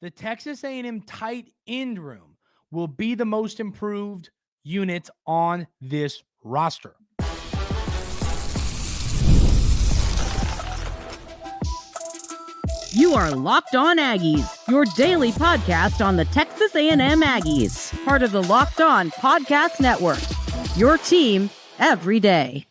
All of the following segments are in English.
the Texas A&M tight end room will be the most improved unit on this roster. You are Locked On Aggies, your daily podcast on the Texas A&M Aggies, part of the Locked On Podcast Network, your team every day.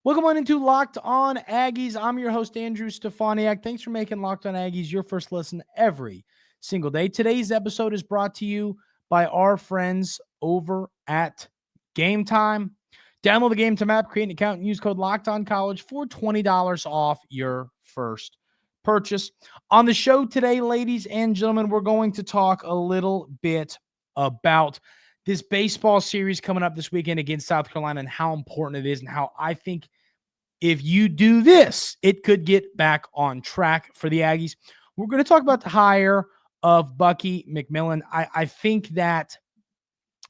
Welcome on into Locked On Aggies. I'm your host, Andrew Stefaniak. Thanks for making Locked On Aggies your first listen every single day. Today's episode is brought to you by our friends over at Game Time. Download the Game Time app, create an account, and use code LOCKEDONCollege for $20 off your first purchase. On the show today, ladies and gentlemen, we're going to talk a little bit about this baseball series coming up this weekend against South Carolina and how important it is and how I think if you do this, it could get back on track for the Aggies. We're going to talk about the hire of Bucky McMillan. I think that,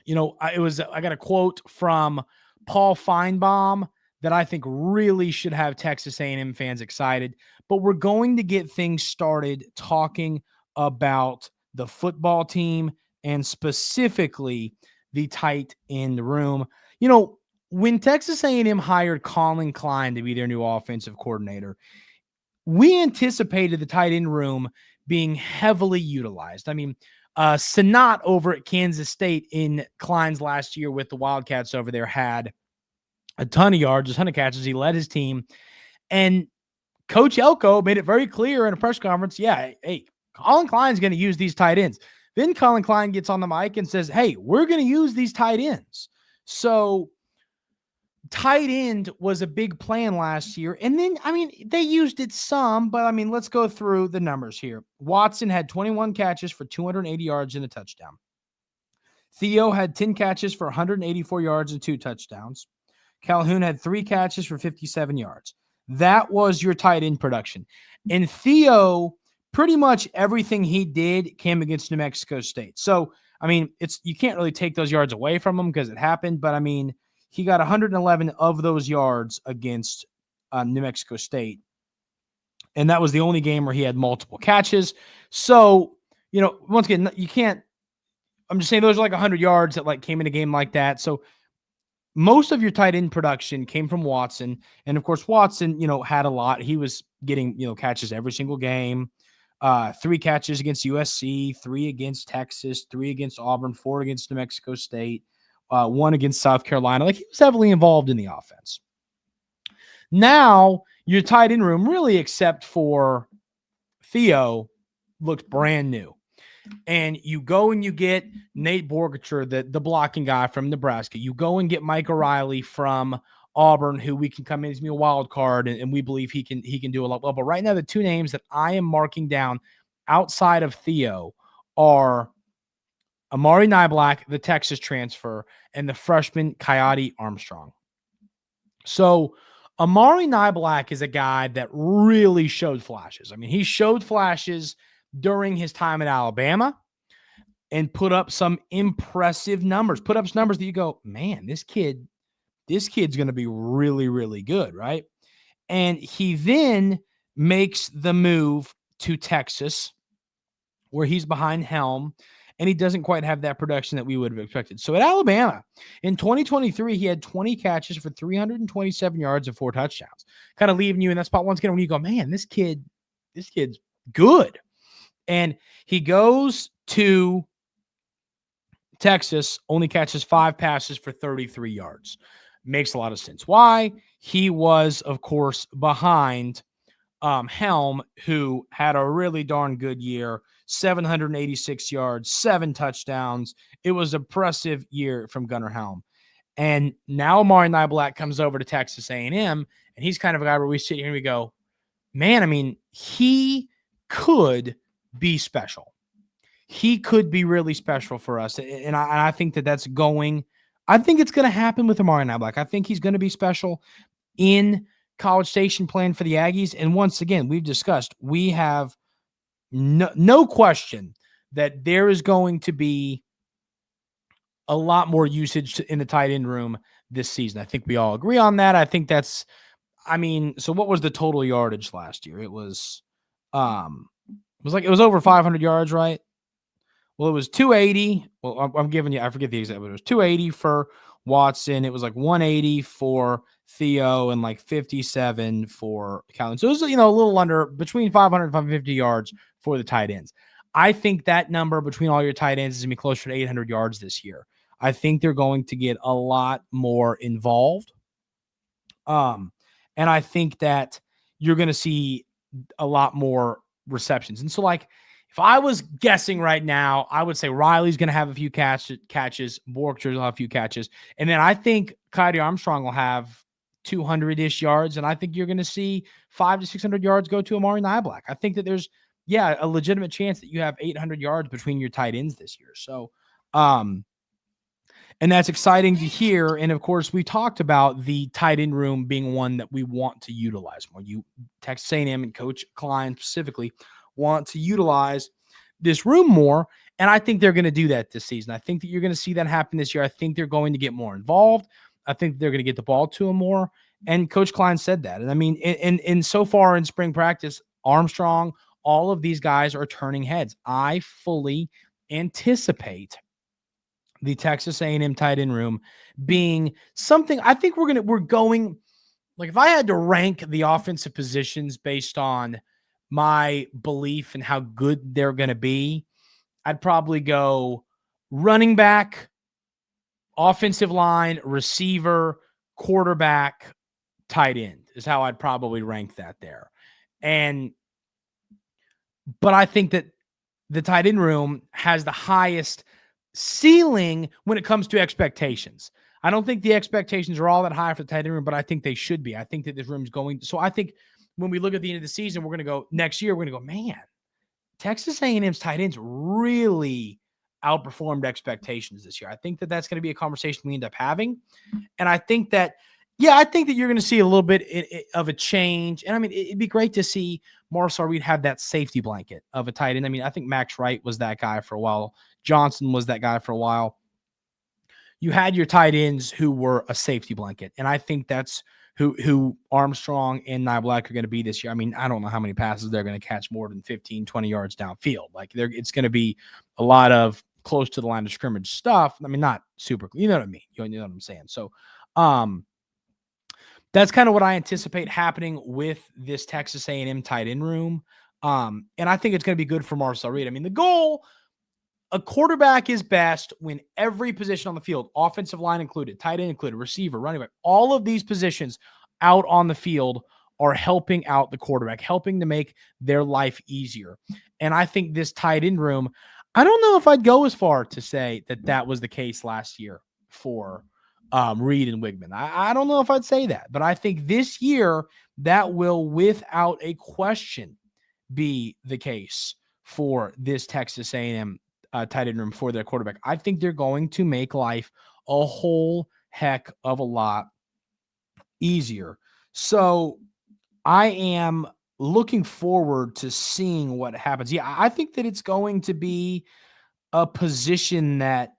I got a quote from Paul Feinbaum that I think really should have Texas A&M fans excited. But we're going to get things started talking about the football team and specifically the tight end room. When Texas A&M hired Colin Klein to be their new offensive coordinator, we anticipated the tight end room being heavily utilized. Sanat over at Kansas State in Klein's last year with the Wildcats over there had a ton of yards, a ton of catches. He led his team. And Coach Elko made it very clear in a press conference, hey, Colin Klein's going to use these tight ends. Then Colin Klein gets on the mic and says, hey, we're going to use these tight ends. So tight end was a big plan last year. And then, they used it some, but let's go through the numbers here. Watson had 21 catches for 280 yards and a touchdown. Theo had 10 catches for 184 yards and 2 touchdowns. Calhoun had 3 catches for 57 yards. That was your tight end production. And Theo, pretty much everything he did came against New Mexico State. So, you can't really take those yards away from him because it happened. But, he got 111 of those yards against New Mexico State. And that was the only game where he had multiple catches. So, once again, you can't – I'm just saying those are like 100 yards that came in a game like that. So, most of your tight end production came from Watson. And, of course, Watson, had a lot. He was getting, catches every single game. 3 catches against USC, 3 against Texas, 3 against Auburn, 4 against New Mexico State, 1 against South Carolina. He was heavily involved in the offense. Now, your tight end room, really except for Theo, looked brand new. And you go and you get Nate Borgacher, the blocking guy from Nebraska. You go and get Mike O'Reilly from Auburn, who we can come in as a wild card, and we believe he can do a lot well. But right now, the 2 names that I am marking down outside of Theo are Amari Niblack, the Texas transfer, and the freshman Kiotti Armstrong. So Amari Niblack is a guy that really showed flashes. He showed flashes during his time at Alabama and put up some impressive numbers, put up some numbers that you go, man, this kid's going to be really, really good, right? And he then makes the move to Texas where he's behind Helm, and he doesn't quite have that production that we would have expected. So at Alabama, in 2023, he had 20 catches for 327 yards and 4 touchdowns, kind of leaving you in that spot once again when you go, man, this kid's good. And he goes to Texas, only catches 5 passes for 33 yards. Makes a lot of sense. Why? He was, of course, behind Helm, who had a really darn good year, 786 yards, 7 touchdowns. It was an impressive year from Gunnar Helm. And now Amari Niblack comes over to Texas A&M, and he's kind of a guy where we sit here and we go, man, he could be special. He could be really special for us. And I think that's going – I think it's going to happen with Amari Niblack. I think he's going to be special in College Station playing for the Aggies. And once again, we've discussed, we have no question that there is going to be a lot more usage in the tight end room this season. I think we all agree on that. I think that's – so what was the total yardage last year? It was it was over 500 yards, right? Well, it was 280. Well, I'm giving you, I forget the exact, but it was 280 for Watson. It was like 180 for Theo and like 57 for Calvin. So it was, a little under between 500 and 550 yards for the tight ends. I think that number between all your tight ends is going to be closer to 800 yards this year. I think they're going to get a lot more involved. And I think that you're going to see a lot more receptions. And so, like, if I was guessing right now, I would say Riley's going to have a few catches. Borchers will have a few catches. And then I think Kiotti Armstrong will have 200-ish yards. And I think you're going to see 500 to 600 yards go to Amari Niblack. I think that there's, a legitimate chance that you have 800 yards between your tight ends this year. So, and that's exciting to hear. And of course, we talked about the tight end room being one that we want to utilize more. Texas A&M and Coach Klein specifically want to utilize this room more. And I think they're going to do that this season. I think that you're going to see that happen this year. I think they're going to get more involved. I think they're going to get the ball to him more. And Coach Klein said that. And I mean, in so far in spring practice, Armstrong, all of these guys are turning heads. I fully anticipate the Texas A&M tight end room being something. I think we're going, like, if I had to rank the offensive positions based on my belief in how good they're going to be, I'd probably go running back, offensive line, receiver, quarterback, tight end is how I'd probably rank that there. But I think that the tight end room has the highest ceiling when it comes to expectations. I don't think the expectations are all that high for the tight end room, but I think they should be. I think that this room's going. So I think when we look at the end of the season, we're going to go next year. We're going to go, man, Texas A&M's tight ends really outperformed expectations this year. I think that that's going to be a conversation we end up having. And I think that, I think that you're going to see a little bit of a change. And I mean, it'd be great to see Marcel Reed have that safety blanket of a tight end. I mean, I think Max Wright was that guy for a while. Johnson was that guy for a while. You had your tight ends who were a safety blanket. And I think that's who Armstrong and Niblack are going to be this year. I mean, I don't know how many passes they're going to catch more than 15, 20 yards downfield. Like, it's going to be a lot of close to the line of scrimmage stuff. I mean, not super, you know what I mean? You know what I'm saying? So, that's kind of what I anticipate happening with this Texas A&M tight end room. And I think it's going to be good for Marcel Reed. I mean, the goal, a quarterback is best when every position on the field, offensive line included, tight end included, receiver, running back, all of these positions out on the field are helping out the quarterback, helping to make their life easier. And I think this tight end room, I don't know if I'd go as far to say that was the case last year for Reed and Wigman. I don't know if I'd say that, but I think this year that will, without a question, be the case for this Texas A&M tight end room for their quarterback. I think they're going to make life a whole heck of a lot easier. So I am looking forward to seeing what happens. Yeah, I think that it's going to be a position that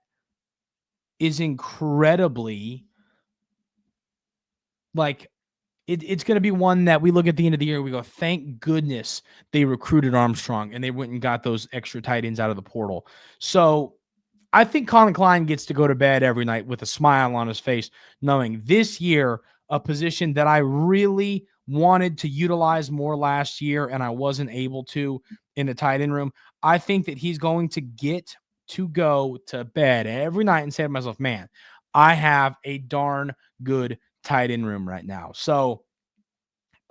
is incredibly, like, it's going to be one that we look at the end of the year, we go, thank goodness they recruited Armstrong and they went and got those extra tight ends out of the portal. So I think Colin Klein gets to go to bed every night with a smile on his face, knowing this year, a position that I really wanted to utilize more last year and I wasn't able to in the tight end room. I think that he's going to get to go to bed every night and say to myself, man, I have a darn good tight end room right now. So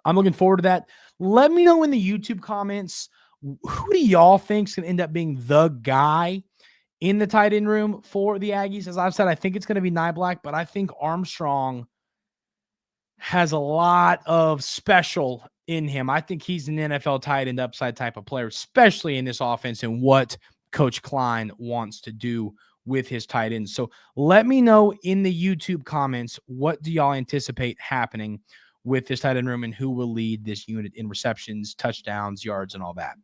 I'm looking forward to that. Let me know in the YouTube comments, who do y'all think is going to end up being the guy in the tight end room for the Aggies? As I've said, I think it's going to be Niblack, but I think Armstrong has a lot of special in him. I think he's an NFL tight end upside type of player, especially in this offense and what Coach Klein wants to do with his tight ends. So let me know in the YouTube comments, what do y'all anticipate happening with this tight end room and who will lead this unit in receptions, touchdowns, yards, and all that.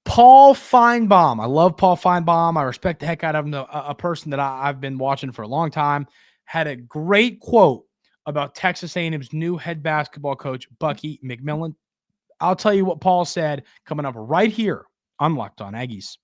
Paul Feinbaum. I love Paul Feinbaum. I respect the heck out of him. A person that I've been watching for a long time, had a great quote about Texas A&M's new head basketball coach, Bucky McMillan. I'll tell you what Paul said coming up right here on Locked On Aggies.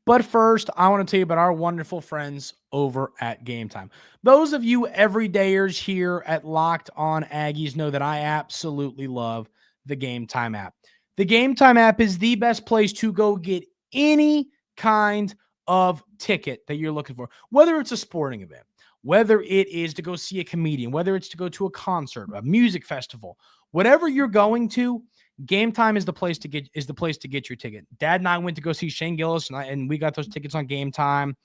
But first, I want to tell you about our wonderful friends over at Game Time. Those of you everydayers here at Locked On Aggies know that I absolutely love the Game Time app. The Game Time app is the best place to go get any kind of ticket that you're looking for, whether it's a sporting event, whether it is to go see a comedian, whether it's to go to a concert, a music festival, whatever you're going to. Game Time is the place to get your ticket. Dad and I went to go see Shane Gillis, and we got those tickets on Game Time.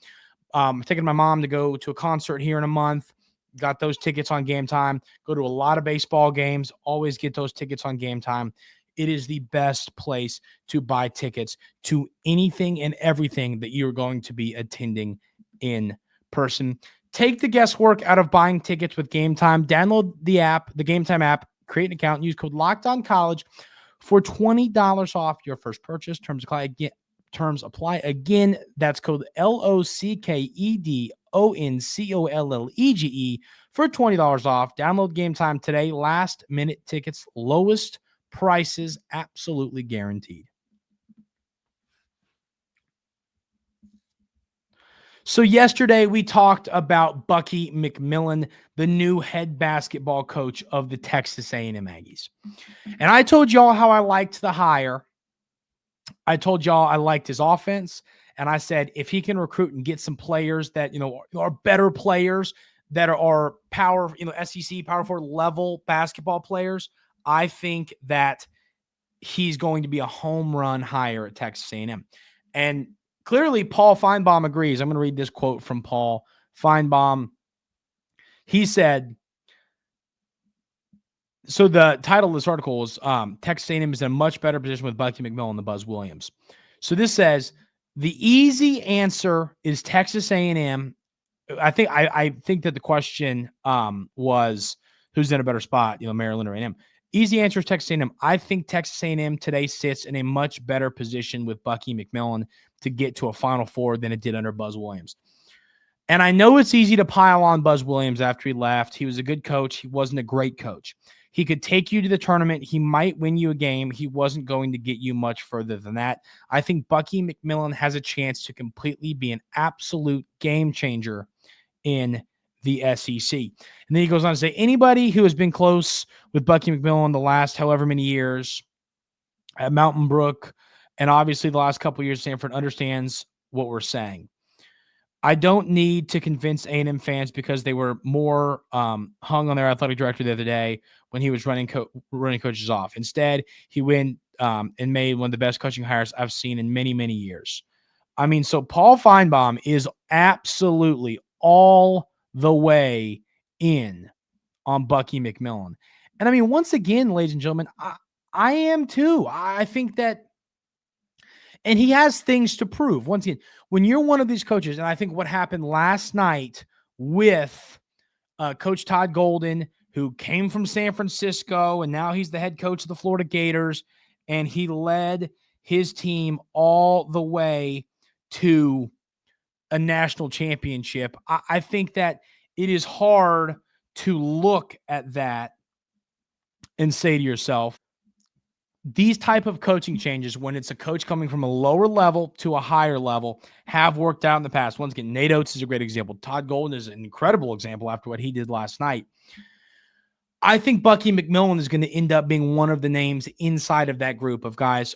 Taking my mom to go to a concert here in a month. Got those tickets on Game Time. Go to a lot of baseball games. Always get those tickets on Game Time. It is the best place to buy tickets to anything and everything that you're going to be attending in person. Take the guesswork out of buying tickets with Game Time. Download the app, the Game Time app, create an account, and use code LOCKEDONCollege for $20 off your first purchase. Terms apply. Again, that's code LOCKEDONCOLLEGE for $20 off. Download Game Time today. Last minute tickets, lowest prices, absolutely guaranteed. So yesterday we talked about Bucky McMillan, the new head basketball coach of the Texas A&M Aggies. And I told y'all how I liked the hire. I told y'all I liked his offense. And I said, if he can recruit and get some players that, are better players that are power, SEC, Power 4 level basketball players, I think that he's going to be a home run hire at Texas A&M. And clearly, Paul Feinbaum agrees. I'm going to read this quote from Paul Feinbaum. He said, so the title of this article is Texas A&M is in a much better position with Bucky McMillan than Buzz Williams. So this says, the easy answer is Texas A&M. I think that the question was who's in a better spot, Maryland or A&M. Easy answer is Texas A&M. I think Texas A&M today sits in a much better position with Bucky McMillan to get to a Final Four than it did under Buzz Williams. And I know it's easy to pile on Buzz Williams after he left. He was a good coach. He wasn't a great coach. He could take you to the tournament. He might win you a game. He wasn't going to get you much further than that. I think Bucky McMillan has a chance to completely be an absolute game changer in the SEC. And then he goes on to say, anybody who has been close with Bucky McMillan the last however many years at Mountain Brook, and obviously the last couple of years at Stanford, understands what we're saying. I don't need to convince A&M fans because they were more hung on their athletic director the other day when he was running coaches off. Instead, he went and made one of the best coaching hires I've seen in many, many years. I mean, so Paul Feinbaum is absolutely all the way in on Bucky McMillan. And I mean, once again, ladies and gentlemen, I am too. I think that, and he has things to prove. Once again, when you're one of these coaches, and I think what happened last night with Coach Todd Golden, who came from San Francisco, and now he's the head coach of the Florida Gators, and he led his team all the way to a national championship. I think that it is hard to look at that and say to yourself, these type of coaching changes, when it's a coach coming from a lower level to a higher level, have worked out in the past. Once again, Nate Oates is a great example. Todd Golden is an incredible example after what he did last night. I think Bucky McMillan is going to end up being one of the names inside of that group of guys.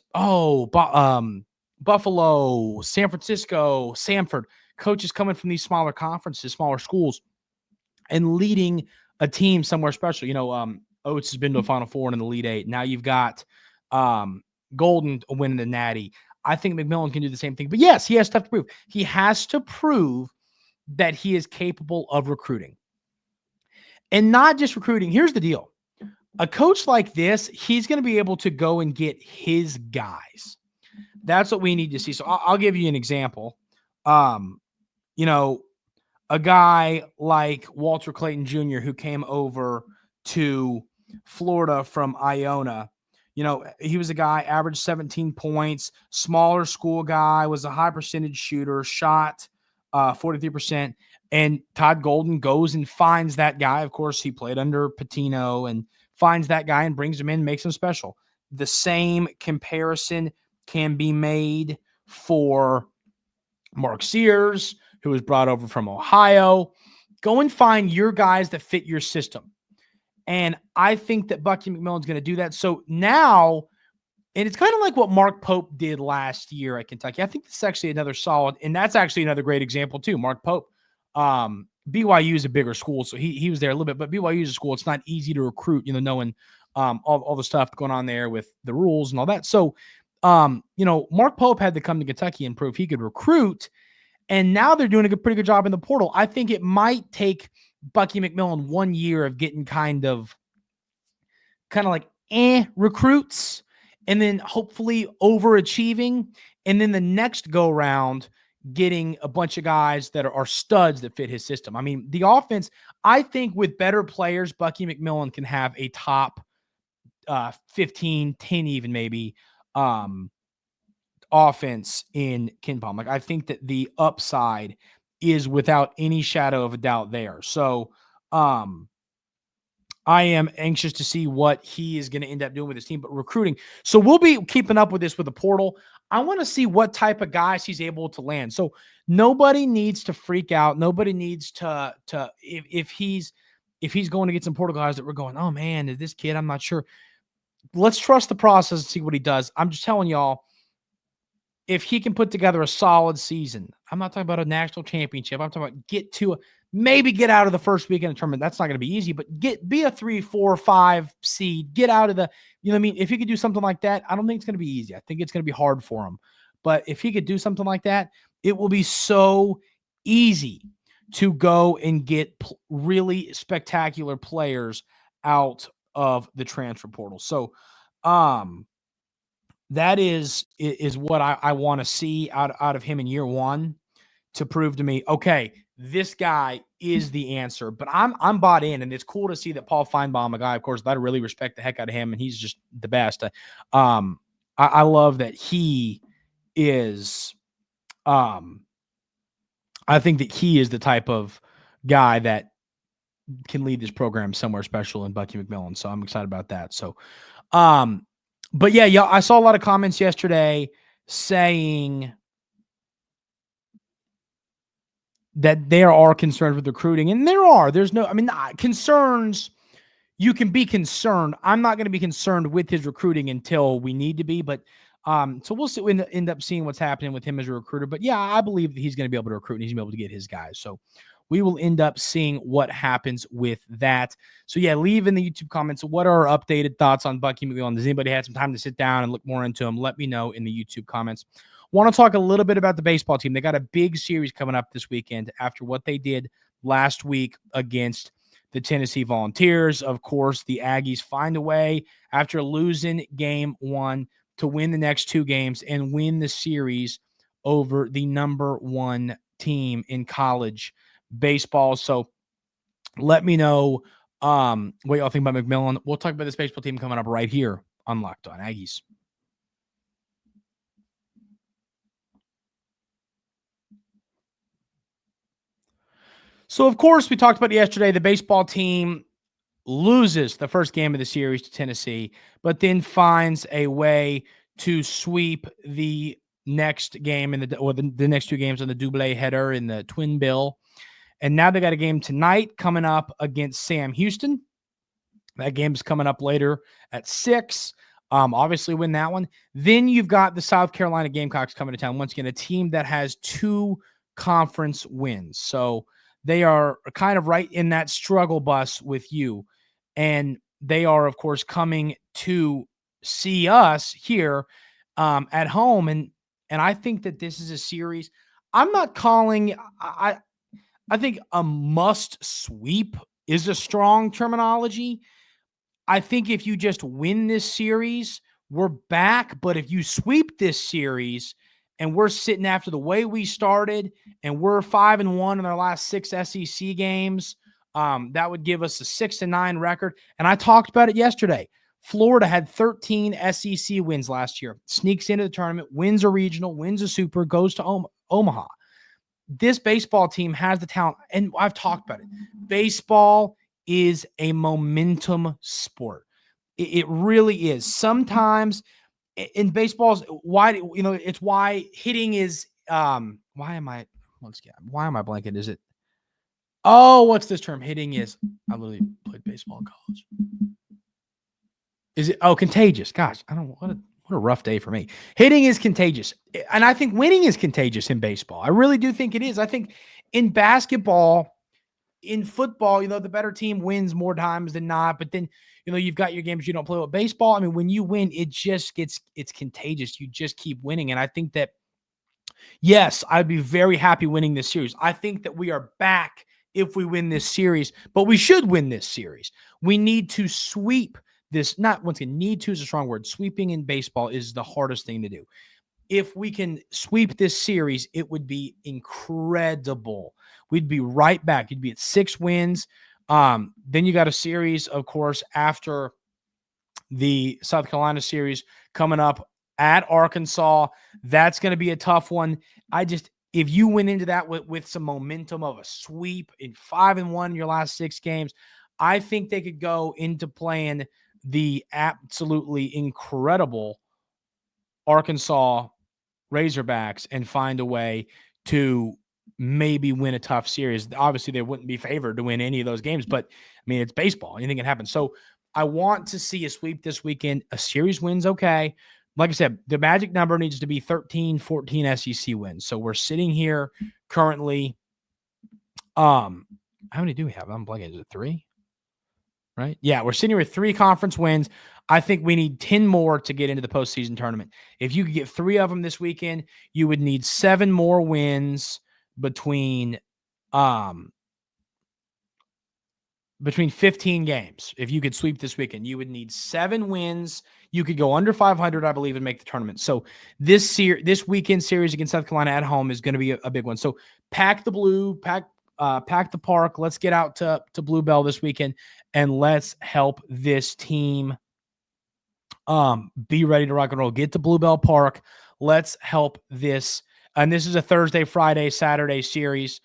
Buffalo, San Francisco, Samford, coaches coming from these smaller conferences, smaller schools, and leading a team somewhere special. Oates has been to a Final Four and in the Elite Eight. Now you've got Golden winning the Natty. I think McMillan can do the same thing. But yes, he has stuff to prove. He has to prove that he is capable of recruiting. And not just recruiting. Here's the deal. A coach like this, he's going to be able to go and get his guys. That's what we need to see. So I'll give you an example. A guy like Walter Clayton Jr., who came over to Florida from Iona. He was a guy, averaged 17 points, smaller school guy, was a high percentage shooter, shot 43%. And Todd Golden goes and finds that guy. Of course, he played under Pitino, and finds that guy and brings him in, makes him special. The same comparison can be made for Mark Sears, who was brought over from Ohio. Go and find your guys that fit your system. And I think that Bucky McMillan's going to do that. So now, and it's kind of like what Mark Pope did last year at Kentucky. I think this is actually another solid, and that's actually another great example too. Mark Pope. BYU is a bigger school, so he was there a little bit, but BYU is a school. It's not easy to recruit, knowing all the stuff going on there with the rules and all that. So, Mark Pope had to come to Kentucky and prove he could recruit, and now they're doing a pretty good job in the portal. I think it might take Bucky McMillan 1 year of getting kind of like recruits, and then hopefully overachieving, and then the next go round getting a bunch of guys that are studs that fit his system. I mean, the offense, I think with better players, Bucky McMillan can have a top 15, 10 even maybe offense in KenPom. Like, I think that the upside is without any shadow of a doubt there. So I am anxious to see what he is going to end up doing with his team, but recruiting. So we'll be keeping up with this with the portal. I want to see what type of guys he's able to land. So nobody needs to freak out. Nobody needs to if he's going to get some portal guys that we're going, oh man, is this kid? I'm not sure. Let's trust the process and see what he does. I'm just telling y'all, if he can put together a solid season, I'm not talking about a national championship. I'm talking about maybe get out of the first weekend of the tournament. That's not going to be easy, but be a 3, 4, 5 seed, get out of the, you know what I mean? If he could do something like that, I don't think it's going to be easy. I think it's going to be hard for him, but if he could do something like that, it will be so easy to go and get really spectacular players out of the transfer portal. So, that is what I want to see out of him in year one, to prove to me, okay, this guy is the answer. But I'm bought in, and it's cool to see that Paul Feinbaum, a guy, of course, that I really respect the heck out of him, and he's just the best. I love that he is. I think that he is the type of guy that can lead this program somewhere special in Bucky McMillan. So I'm excited about that. So, but yeah, I saw a lot of comments yesterday saying that there are concerns with recruiting, and there's no, concerns. You can be concerned. I'm not going to be concerned with his recruiting until we need to be, but so we'll see. We end up seeing what's happening with him as a recruiter. But yeah, I believe that he's going to be able to recruit, and he's going to be able to get his guys. So we will end up seeing what happens with that. So yeah, leave in the YouTube comments what are our updated thoughts on Bucky McMillan. Does anybody have some time to sit down and look more into him? Let me know in the YouTube comments. Want to talk a little bit about the baseball team. They got a big series coming up this weekend after what they did last week against the Tennessee Volunteers. Of course, the Aggies find a way after losing game 1 to win the next 2 games and win the series over the number 1 team in college baseball. So let me know what y'all think about McMillan. We'll talk about this baseball team coming up right here on Locked On Aggies. So, of course, we talked about it yesterday. The baseball team loses the first game of the series to Tennessee, but then finds a way to sweep the next game the next 2 games on the double header in the twin bill. And now they got a game tonight coming up against Sam Houston. That game's coming up later at 6. Obviously win that one. Then you've got the South Carolina Gamecocks coming to town. Once again, a team that has 2 conference wins. So they are kind of right in that struggle bus with you. And they are, of course, coming to see us here at home. And I think that this is a series. I'm not calling – I think a must sweep is a strong terminology. I think if you just win this series, we're back. But if you sweep this series and we're sitting after the way we started and we're 5-1 in our last 6 SEC games, that would give us a 6-9 record. And I talked about it yesterday. Florida had 13 SEC wins last year, sneaks into the tournament, wins a regional, wins a super, goes to Omaha. this baseball team has the talent, and I've talked about it. Baseball is a momentum sport. It really is. Sometimes in baseball's it's why hitting is why am I blanking? Is it what's this term? Hitting is I literally played baseball in college. Is it contagious? Gosh, I don't what a rough day for me. Hitting is contagious. And I think winning is contagious in baseball. I really do think it is. I think in basketball, in football, the better team wins more times than not. But then, you've got your games you don't play with. Baseball, I mean, when you win, it's contagious. You just keep winning. And I think that, yes, I'd be very happy winning this series. I think that we are back if we win this series, but we should win this series. We need to sweep this. Not once again, need to is a strong word. Sweeping in baseball is the hardest thing to do. If we can sweep this series, it would be incredible. We'd be right back. You'd be at 6 wins. Then you got a series, of course, after the South Carolina series coming up at Arkansas. That's going to be a tough one. If you went into that with some momentum of a sweep in 5-1 your last 6 games, I think they could go into playing the absolutely incredible Arkansas Razorbacks and find a way to maybe win a tough series. Obviously, they wouldn't be favored to win any of those games, but I mean, it's baseball. Anything can happen. So I want to see a sweep this weekend. A series wins, okay. Like I said, the magic number needs to be 13, 14 SEC wins. So we're sitting here currently. How many do we have? I'm blanking. Is it 3? Right? Yeah, we're sitting here with 3 conference wins. I think we need 10 more to get into the postseason tournament. If you could get 3 of them this weekend, you would need 7 more wins between 15 games. If you could sweep this weekend, you would need 7 wins. You could go under 500, I believe, and make the tournament. So this weekend series against South Carolina at home is going to be a big one. So pack the blue, pack the park. Let's get out to Bluebell this weekend, and let's help this team be ready to rock and roll. Get to Bluebell Park. Let's help this. And this is a Thursday, Friday, Saturday series.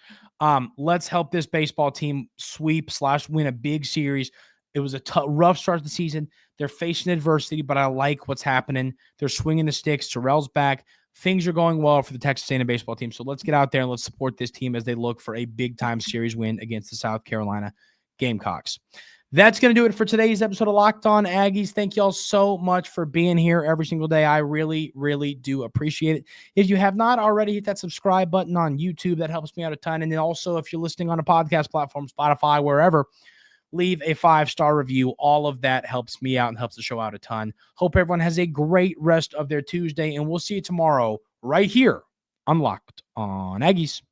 Let's help this baseball team sweep/win a big series. It was a rough start to the season. They're facing adversity, but I like what's happening. They're swinging the sticks. Terrell's back. Things are going well for the Texas A&M baseball team. So let's get out there and let's support this team as they look for a big-time series win against the South Carolina Gamecocks. That's going to do it for today's episode of Locked On Aggies. Thank you all so much for being here every single day. I really, really do appreciate it. If you have not already, hit that subscribe button on YouTube. That helps me out a ton. And then also, if you're listening on a podcast platform, Spotify, wherever, leave a 5-star review. All of that helps me out and helps the show out a ton. Hope everyone has a great rest of their Tuesday, and we'll see you tomorrow right here on Locked On Aggies.